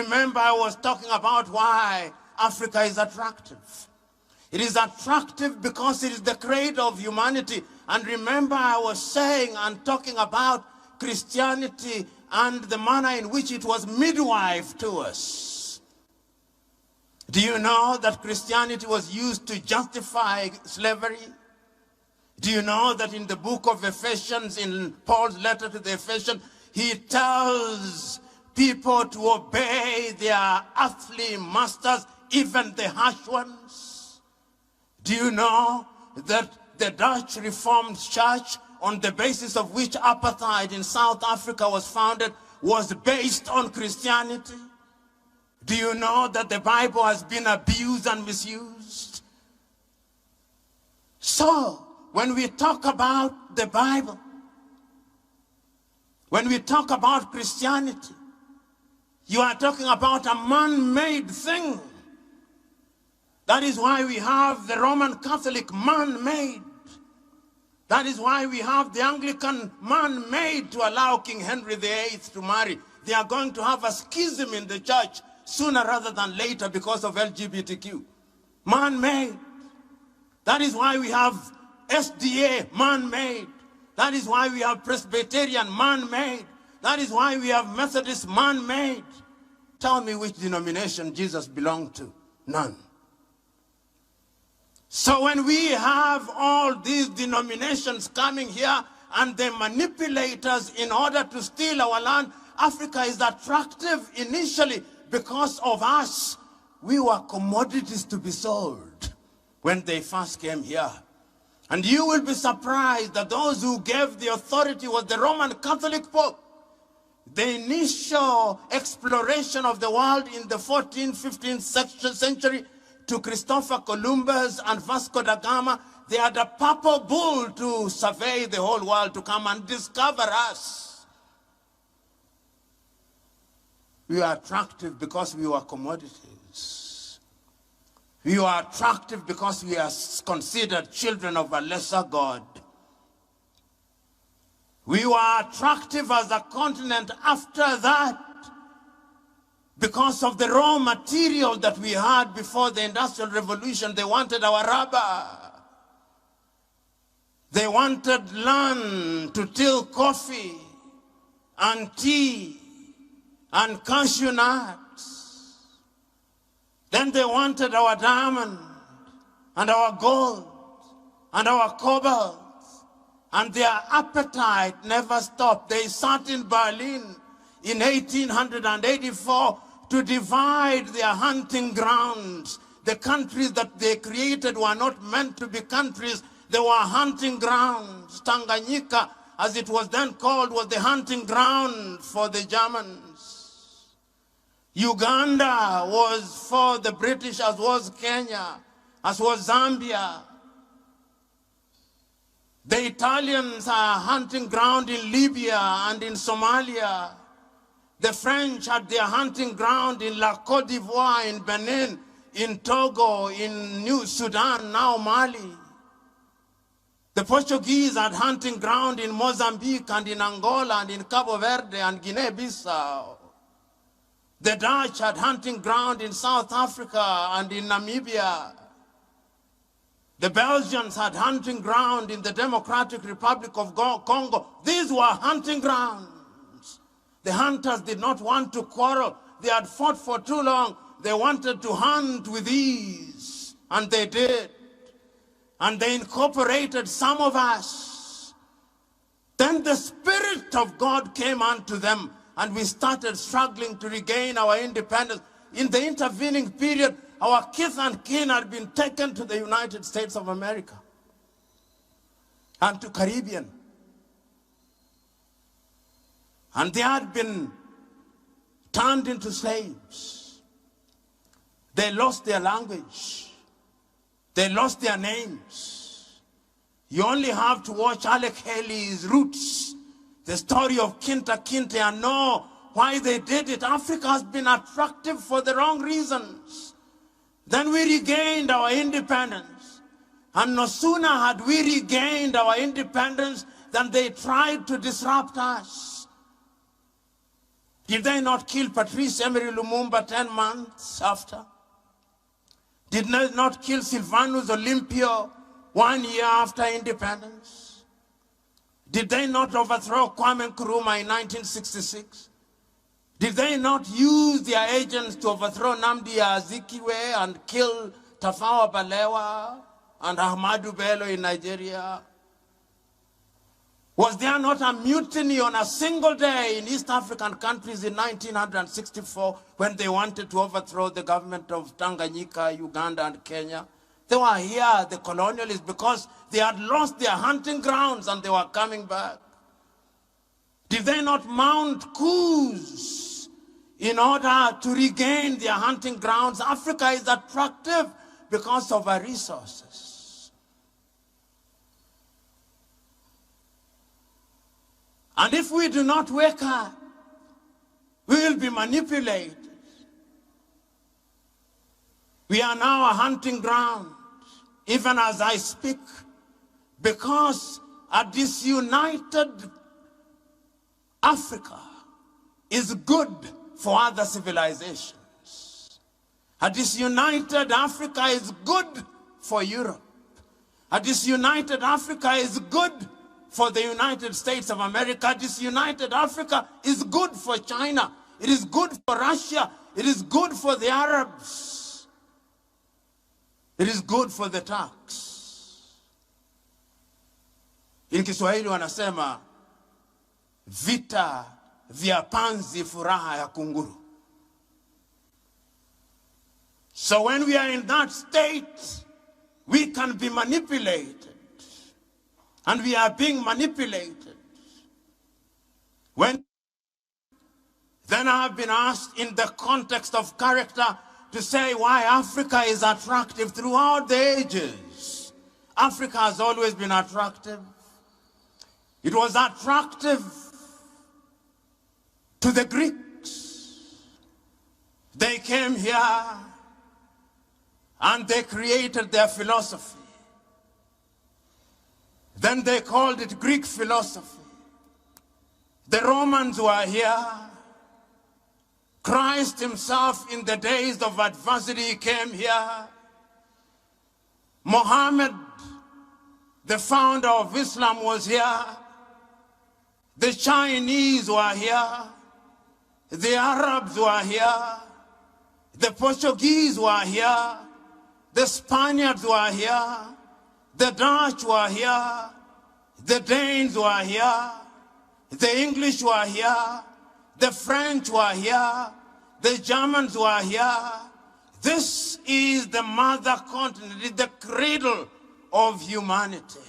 Remember, I was talking about why Africa is attractive. It is attractive because it is the cradle of humanity. And remember, I was saying and talking about Christianity and the manner in which it was midwife to us. Do you know that Christianity was used to justify slavery? Do you know that in the book of Ephesians, in Paul's letter to the Ephesians, he tells people to obey their earthly masters, even the harsh ones? Do you know that the Dutch Reformed Church, on the basis of which apartheid in South Africa was founded, was based on Christianity? Do you know that the Bible has been abused and misused? So, when we talk about the Bible, when we talk about Christianity, you are talking about a man-made thing. That is why we have the Roman Catholic man-made. That is why we have the Anglican man-made to allow King Henry VIII to marry. They are going to have a schism in the church sooner rather than later because of LGBTQ. Man-made. That is why we have SDA, man-made. That is why we have Presbyterian, man-made. That is why we have Methodist, man-made. Tell me which denomination Jesus belonged to. None. So when we have all these denominations coming here and the manipulators in order to steal our land, Africa is attractive initially because of us. We were commodities to be sold when they first came here. And you will be surprised that those who gave the authority was the Roman Catholic Pope. The initial exploration of the world in the 14th, 15th century to Christopher Columbus and Vasco da Gama, they had a purple bull to survey the whole world, to come and discover us. We are attractive because we were commodities. We were attractive because we are considered children of a lesser God. We were attractive as a continent after that because of the raw material that we had before the Industrial Revolution. They wanted our rubber. They wanted land to till coffee and tea and cashew nuts. Then they wanted our diamond and our gold and our cobalt. And their appetite never stopped. They sat in Berlin in 1884 to divide their hunting grounds. The countries that they created were not meant to be countries. They were hunting grounds. Tanganyika, as it was then called, was the hunting ground for the Germans. Uganda was for the British, as was Kenya, as was Zambia. The Italians are hunting ground in Libya and in Somalia. The French had their hunting ground in La Côte d'Ivoire, in Benin, in Togo, in New Sudan, now Mali. The Portuguese had hunting ground in Mozambique and in Angola and in Cabo Verde and Guinea-Bissau. The Dutch had hunting ground in South Africa and in Namibia. The Belgians had hunting ground in the Democratic Republic of Congo. These were hunting grounds. The hunters did not want to quarrel. They had fought for too long. They wanted to hunt with ease, and they did. And they incorporated some of us. Then the Spirit of God came unto them, and we started struggling to regain our independence. In the intervening period, our kith and kin had been taken to the United States of America and to Caribbean. And they had been turned into slaves. They lost their language. They lost their names. You only have to watch Alec Haley's Roots, the story of Kinta Kinte, and know why they did it. Africa has been attractive for the wrong reasons. Then we regained our independence. And no sooner had we regained our independence than they tried to disrupt us. Did they not kill Patrice Emery Lumumba 10 months after? Did they not kill Sylvanus Olympio 1 year after independence? Did they not overthrow Kwame Nkrumah in 1966? Did they not use their agents to overthrow Nnamdi Azikiwe and kill Tafawa Balewa and Ahmadu Bello in Nigeria? Was there not a mutiny on a single day in East African countries in 1964 when they wanted to overthrow the government of Tanganyika, Uganda, and Kenya? They were here, the colonialists, because they had lost their hunting grounds and they were coming back. Did they not mount coups in order to regain their hunting grounds? Africa is attractive because of our resources. And if we do not wake up, we will be manipulated. We are now a hunting ground, even as I speak, because a disunited Africa is good for other civilizations. A disunited Africa is good for Europe. A disunited Africa is good for the United States of America. Disunited Africa is good for China. It is good for Russia. It is good for the Arabs. It is good for the Turks. In Kiswahili wanasema vita vya panzi furaha ya kunguru. So when we are in that state, we can be manipulated. And we are being manipulated. Then I have been asked in the context of character to say why Africa is attractive throughout the ages. Africa has always been attractive. It was attractive to the Greeks. They came here and they created their philosophy. Then they called it Greek philosophy. The Romans were here. Christ himself in the days of adversity came here. Muhammad, the founder of Islam, was here. The Chinese were here. The Arabs were here. The Portuguese were here. The Spaniards were here. The Dutch were here, the Danes were here, the English were here, the French were here, the Germans were here. This is the mother continent, it is the cradle of humanity.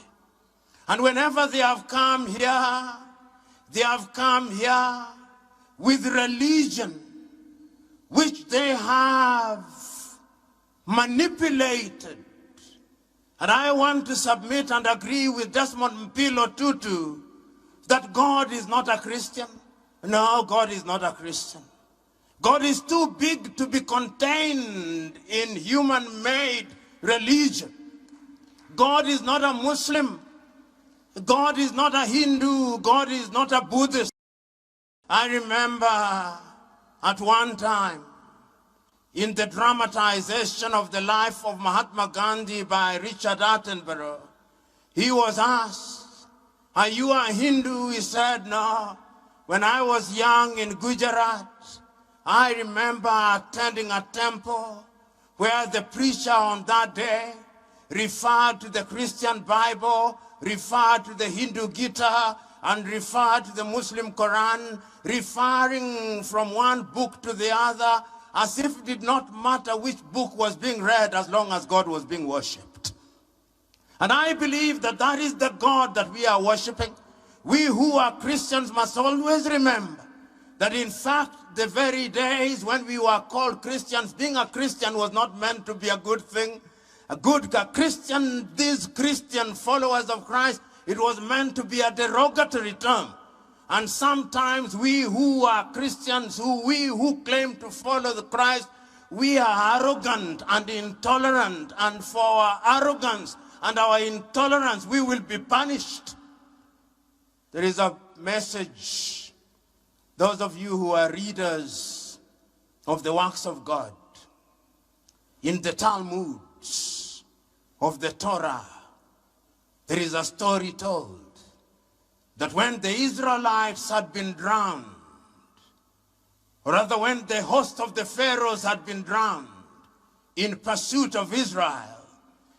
And whenever they have come here with religion, which they have manipulated. And I want to submit and agree with Desmond PLO Tutu that God is not a Christian. No, God is not a Christian. God is too big to be contained in human-made religion. God is not a Muslim. God is not a Hindu. God is not a Buddhist. I remember at one time, in the dramatization of the life of Mahatma Gandhi by Richard Attenborough, he was asked, are you a Hindu? He said, no. When I was young in Gujarat, I remember attending a temple where the preacher on that day referred to the Christian Bible, referred to the Hindu Gita, and referred to the Muslim Quran, referring from one book to the other, as if it did not matter which book was being read as long as God was being worshipped. And I believe that that is the God that we are worshiping. We who are Christians must always remember that in fact the very days when we were called Christians, being a Christian was not meant to be a good thing. A Christian, these Christian followers of Christ, it was meant to be a derogatory term. And sometimes we who are Christians, we who claim to follow the Christ, we are arrogant and intolerant. And for our arrogance and our intolerance, we will be punished. There is a message Those of you who are readers of the works of God, in the Talmuds of the Torah, there is a story told that when the Israelites had been drowned, or rather when the host of the Pharaohs had been drowned in pursuit of Israel,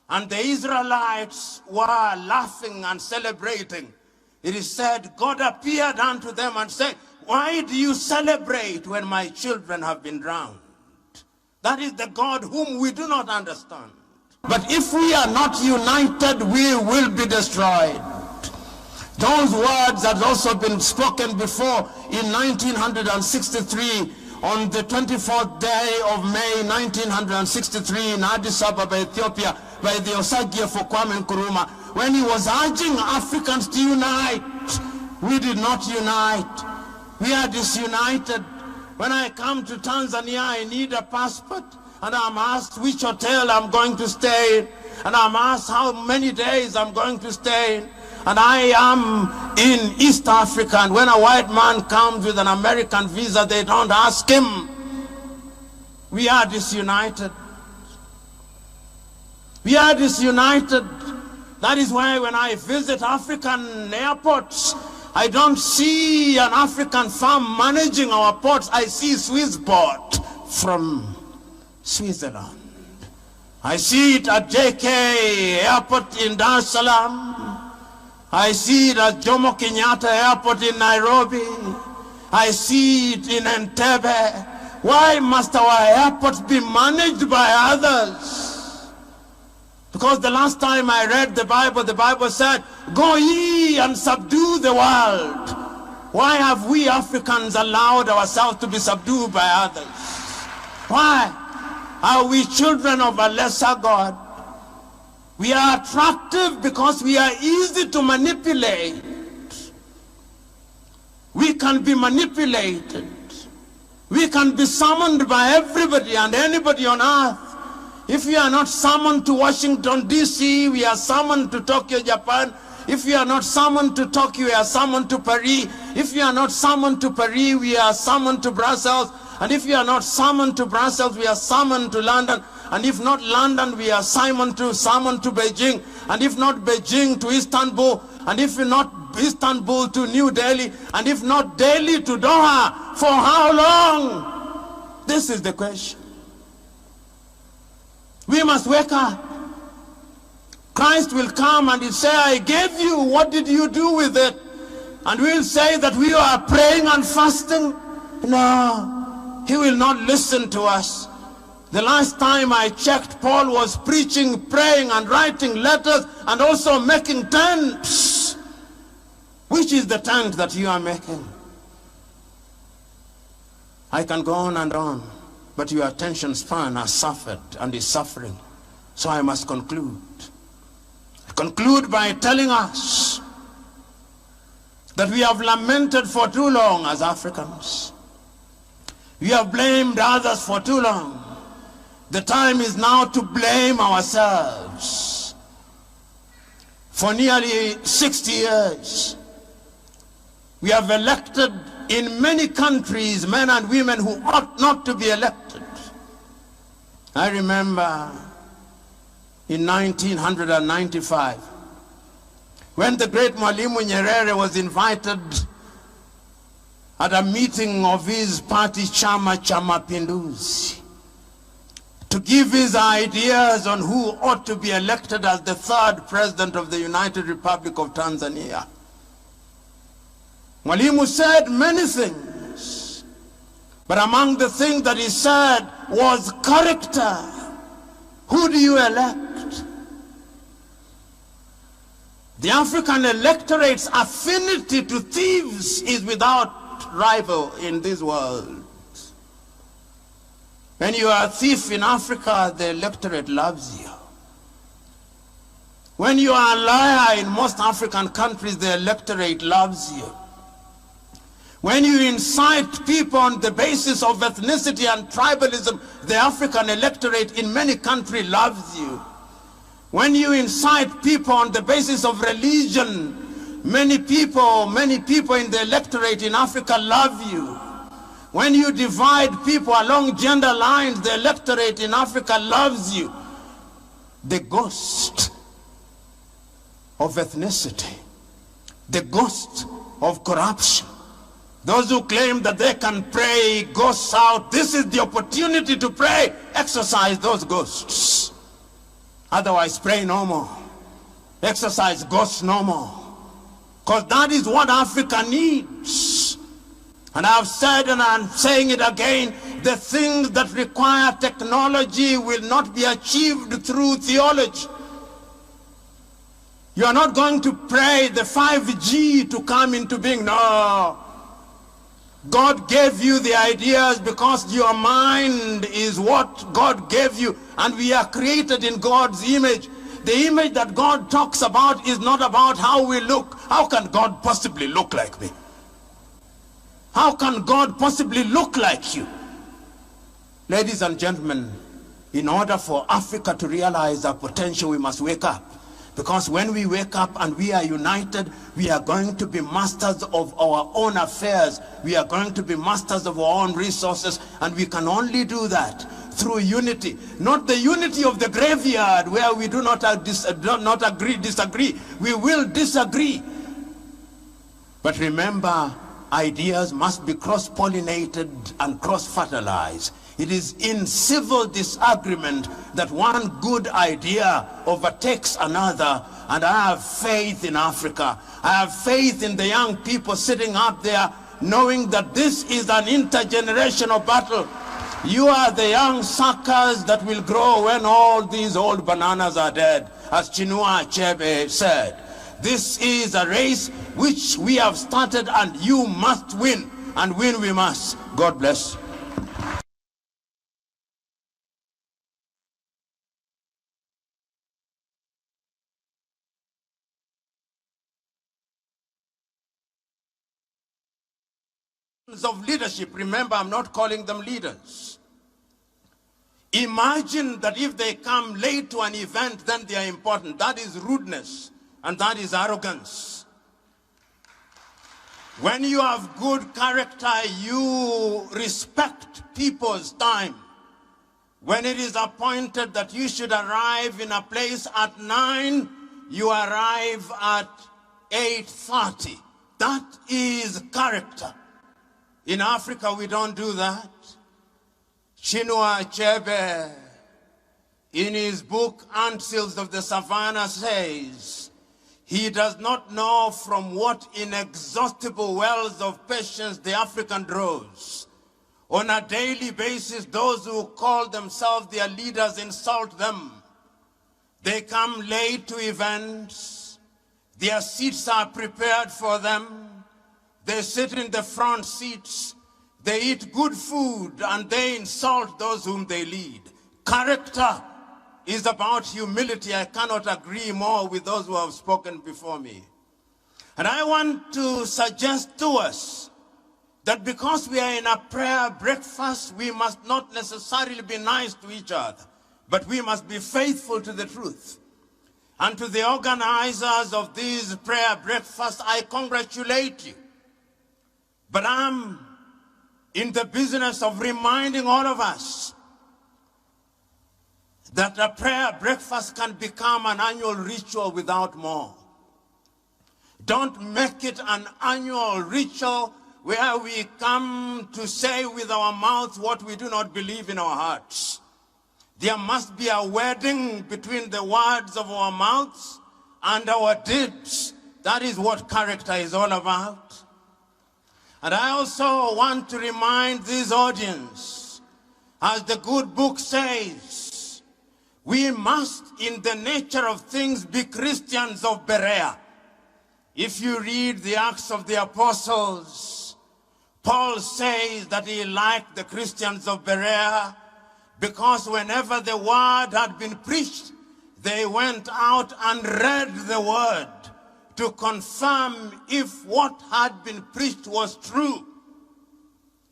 and the Israelites were laughing and celebrating, it is said, God appeared unto them and said, why do you celebrate when my children have been drowned? That is the God whom we do not understand. But if we are not united, we will be destroyed. Those words had also been spoken before in 1963, on the 24th day of May 1963 in Addis Ababa, Ethiopia, by the Osagie for Kwame Nkrumah, when he was urging Africans to unite. We did not unite. We are disunited. When I come to Tanzania, I need a passport, and I'm asked which hotel I'm going to stay in, and I'm asked how many days I'm going to stay in, and I am in East Africa, and when a white man comes with an American visa, they don't ask him. We are disunited. We are disunited. That is why when I visit African airports, I don't see an African firm managing our ports. I see Swiss port from Switzerland. I see it at JK Airport in Dar es Salaam. I see it at Jomo Kenyatta Airport in Nairobi. I see it in Entebbe. Why must our airports be managed by others? Because the last time I read the Bible said, go ye and subdue the world. Why have we Africans allowed ourselves to be subdued by others? Why are we children of a lesser God? We are attractive because we are easy to manipulate. We can be manipulated. We can be summoned by everybody and anybody on earth. If we are not summoned to Washington, D.C., we are summoned to Tokyo, Japan. If we are not summoned to Tokyo, we are summoned to Paris. If we are not summoned to Paris, we are summoned to Brussels. And if we are not summoned to Brussels, we are summoned to London. And if not London, we are summoned to Beijing. And if not Beijing, to Istanbul. And if not Istanbul, to New Delhi. And if not Delhi, to Doha. For how long? This is the question. We must wake up. Christ will come and he'll say, I gave you, what did you do with it? And we'll say that we are praying and fasting. No, he will not listen to us. The last time I checked, Paul was preaching, praying, and writing letters, and also making tents. Which is the tent that you are making? I can go on and on. But your attention span has suffered and is suffering. So I must conclude. I conclude by telling us that we have lamented for too long as Africans. We have blamed others for too long. The time is now to blame ourselves. For nearly 60 years, we have elected in many countries men and women who ought not to be elected. I remember in 1995, when the great Mwalimu Nyerere was invited at a meeting of his party, Chama cha Mapinduzi, to give his ideas on who ought to be elected as the third president of the United Republic of Tanzania. Mwalimu said many things, but among the things that he said was character. Who do you elect? The African electorate's affinity to thieves is without rival in this world. When you are a thief in Africa, the electorate loves you. When you are a liar in most African countries, the electorate loves you. When you incite people on the basis of ethnicity and tribalism, the African electorate in many countries loves you. When you incite people on the basis of religion, Many people in the electorate in Africa love you. When you divide people along gender lines, the electorate in Africa loves you. The ghost of ethnicity, the ghost of corruption, those who claim that they can pray ghosts out, this is the opportunity to pray. Exorcise those ghosts. Otherwise, pray no more. Exercise ghosts no more. Because that is what Africa needs. And I've said, and I'm saying it again, the things that require technology will not be achieved through theology. You are not going to pray the 5G to come into being. No. God gave you the ideas because your mind is what God gave you, and we are created in God's image. The image that God talks about is not about how we look. How can God possibly look like me? How can God possibly look like you? Ladies and gentlemen, in order for Africa to realize our potential, we must wake up. Because when we wake up and we are united, we are going to be masters of our own affairs. We are going to be masters of our own resources. And we can only do that through unity. Not the unity of the graveyard where we do not disagree. We will disagree. But remember, ideas must be cross-pollinated and cross-fertilized. It is in civil disagreement that one good idea overtakes another. And I have faith in Africa. I have faith in the young people sitting up there knowing that this is an intergenerational battle. You are the young suckers that will grow when all these old bananas are dead, as Chinua Achebe said. This is a race which we have started, and you must win, and win we must. God bless. Of leadership, remember, I'm not calling them leaders. Imagine that if they come late to an event, then they are important. That is rudeness, and that is arrogance. When you have good character, you respect people's time. When it is appointed that you should arrive in a place at 9, you arrive at 8:30. That is character. In Africa, we don't do that. Chinua Achebe, in his book, Antseals of the Savannah, says, he does not know from what inexhaustible wells of patience the African draws. On a daily basis, those who call themselves their leaders insult them. They come late to events. Their seats are prepared for them. They sit in the front seats, they eat good food, and they insult those whom they lead. Character is about humility. I cannot agree more with those who have spoken before me. And I want to suggest to us that because we are in a prayer breakfast, we must not necessarily be nice to each other, but we must be faithful to the truth. And to the organizers of these prayer breakfasts, I congratulate you. But I'm in the business of reminding all of us that a prayer breakfast can become an annual ritual without more. Don't make it an annual ritual where we come to say with our mouths what we do not believe in our hearts. There must be a wedding between the words of our mouths and our deeds. That is what character is all about. And I also want to remind this audience, as the good book says, we must, in the nature of things, be Christians of Berea. If you read the Acts of the Apostles, Paul says that he liked the Christians of Berea because whenever the word had been preached, they went out and read the word to confirm if what had been preached was true.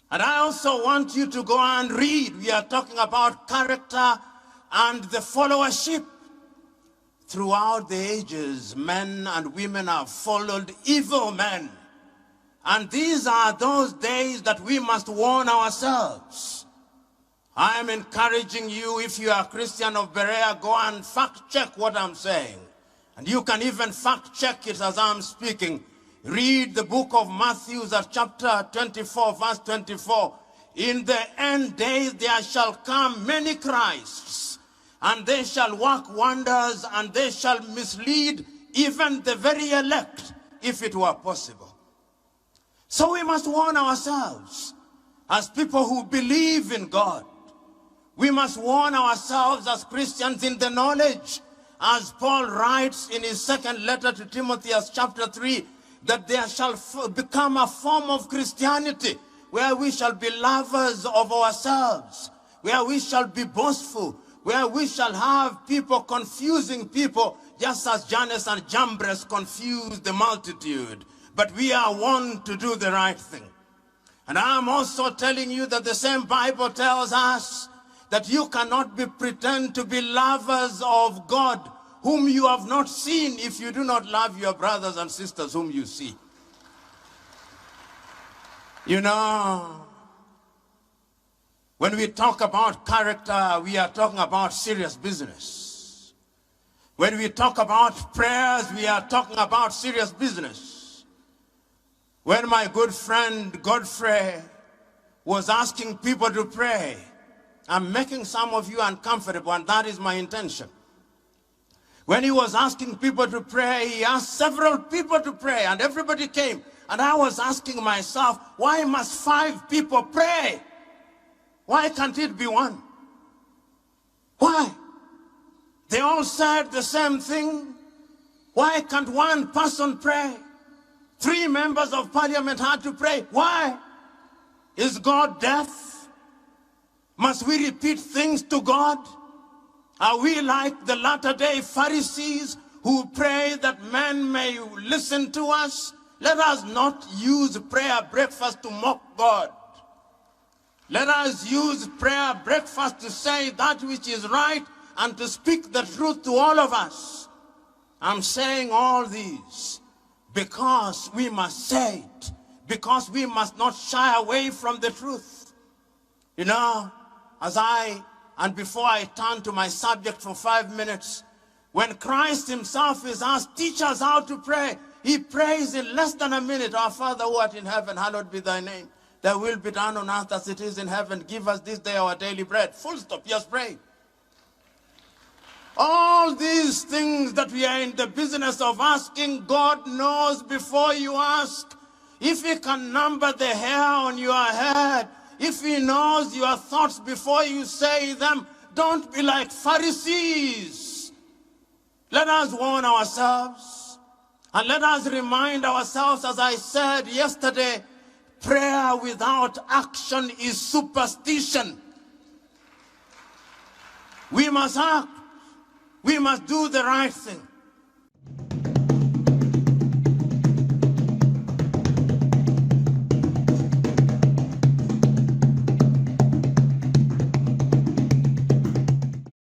And I also want you to go and read. We are talking about character and the followership. throughout the ages, men and women have followed evil men. And these are those days that we must warn ourselves. I am encouraging you, if you are a Christian of Berea, go and fact check what I'm saying. And you can even fact check it as I'm speaking. Read the book of Matthew, chapter 24, verse 24. In the end days there shall come many Christs, and they shall work wonders, and they shall mislead even the very elect, if it were possible. So we must warn ourselves as people who believe in God. We must warn ourselves as Christians in the knowledge, as Paul writes in his second letter to Timothy, chapter 3, that there shall become a form of Christianity where we shall be lovers of ourselves, where we shall be boastful, where we shall have people confusing people, just as Jannes and Jambres confused the multitude. But we are one to do the right thing. And I'm also telling you that the same Bible tells us that you cannot pretend to be lovers of God whom you have not seen if you do not love your brothers and sisters whom you see. You know, when we talk about character, we are talking about serious business. When we talk about prayers, we are talking about serious business. When my good friend Godfrey was asking people to pray, I'm making some of you uncomfortable, and that is my intention. When he was asking people to pray, he asked several people to pray, and everybody came. And I was asking myself, why must 5 people pray? Why can't it be 1? Why? They all said the same thing. Why can't 1 person pray? 3 members of parliament had to pray. Why? Is God deaf? Must we repeat things to God? Are we like the latter-day Pharisees who pray that men may listen to us? Let us not use prayer breakfast to mock God. Let us use prayer breakfast to say that which is right and to speak the truth to all of us. I'm saying all these because we must say it, because we must not shy away from the truth. You know, and before I turn to my subject for 5 minutes, when Christ himself is asked, teach us how to pray, he prays in less than a minute. Our Father who art in heaven, hallowed be thy name. Thy will be done on earth as it is in heaven. Give us this day our daily bread. Full stop, just pray. All these things that we are in the business of asking, God knows before you ask. If he can number the hair on your head, if he knows your thoughts before you say them, don't be like Pharisees. Let us warn ourselves. And let us remind ourselves, as I said yesterday, prayer without action is superstition. We must act. We must do the right thing.